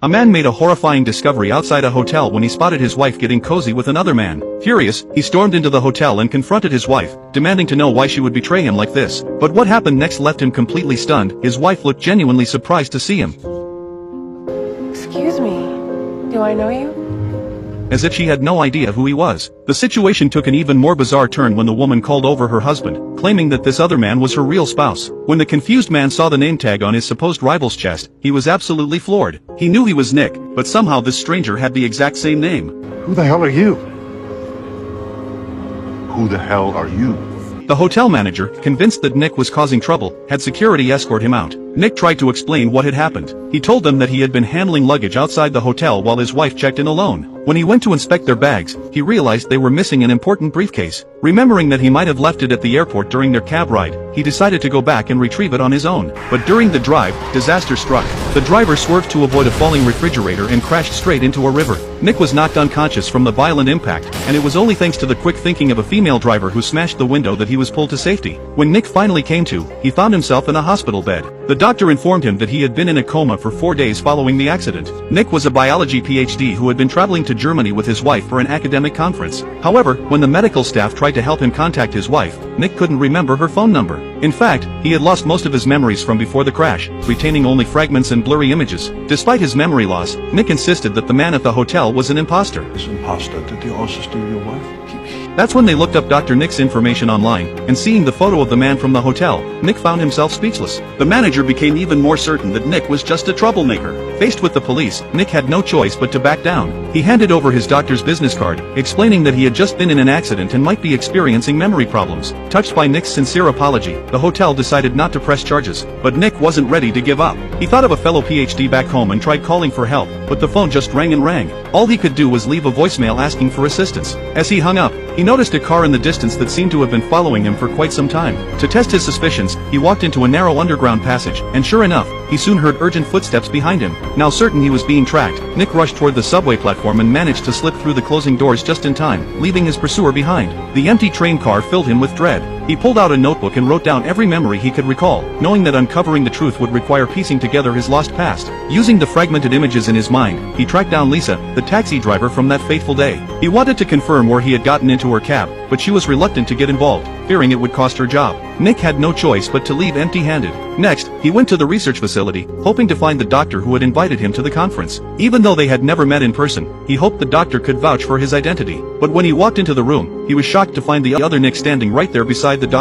A man made a horrifying discovery outside a hotel when he spotted his wife getting cozy with another man. Furious, he stormed into the hotel and confronted his wife, demanding to know why she would betray him like this. But what happened next left him completely stunned. His wife looked genuinely surprised to see him. Excuse me, do I know you? As if she had no idea who he was. The situation took an even more bizarre turn when the woman called over her husband, claiming that this other man was her real spouse. When the confused man saw the name tag on his supposed rival's chest, he was absolutely floored. He knew he was Nick, but somehow this stranger had the exact same name. Who the hell are you? Who the hell are you? The hotel manager, convinced that Nick was causing trouble, had security escort him out. Nick tried to explain what had happened. He told them that he had been handling luggage outside the hotel while his wife checked in alone. When he went to inspect their bags, he realized they were missing an important briefcase. Remembering that he might have left it at the airport during their cab ride, he decided to go back and retrieve it on his own. But during the drive, disaster struck. The driver swerved to avoid a falling refrigerator and crashed straight into a river. Nick was knocked unconscious from the violent impact, and it was only thanks to the quick thinking of a female driver who smashed the window that he was pulled to safety. When Nick finally came to, he found himself in a hospital bed. The doctor informed him that he had been in a coma for 4 days following the accident. Nick was a biology PhD who had been traveling to Germany with his wife for an academic conference. However, when the medical staff tried to help him contact his wife, Nick couldn't remember her phone number. In fact, he had lost most of his memories from before the crash, retaining only fragments and blurry images. Despite his memory loss, Nick insisted that the man at the hotel was an imposter. This imposter, did he also steal your wife? That's when they looked up Dr. Nick's information online, and seeing the photo of the man from the hotel, Nick found himself speechless. The manager became even more certain that Nick was just a troublemaker. Faced with the police, Nick had no choice but to back down. He handed over his doctor's business card, explaining that he had just been in an accident and might be experiencing memory problems. Touched by Nick's sincere apology, the hotel decided not to press charges, but Nick wasn't ready to give up. He thought of a fellow PhD back home and tried calling for help, but the phone just rang and rang. All he could do was leave a voicemail asking for assistance. As he hung up, he noticed a car in the distance that seemed to have been following him for quite some time. To test his suspicions, he walked into a narrow underground passage, and sure enough, he soon heard urgent footsteps behind him. Now certain he was being tracked, Nick rushed toward the subway platform and managed to slip through the closing doors just in time, leaving his pursuer behind. The empty train car filled him with dread. He pulled out a notebook and wrote down every memory he could recall, knowing that uncovering the truth would require piecing together his lost past. Using the fragmented images in his mind, he tracked down Lisa, the taxi driver from that fateful day. He wanted to confirm where he had gotten into her cab, but she was reluctant to get involved, fearing it would cost her job. Nick had no choice but to leave empty-handed. Next, he went to the research facility, hoping to find the doctor who had invited him to the conference. Even though they had never met in person, he hoped the doctor could vouch for his identity. But when he walked into the room, he was shocked to find the other Nick standing right there beside the doctor.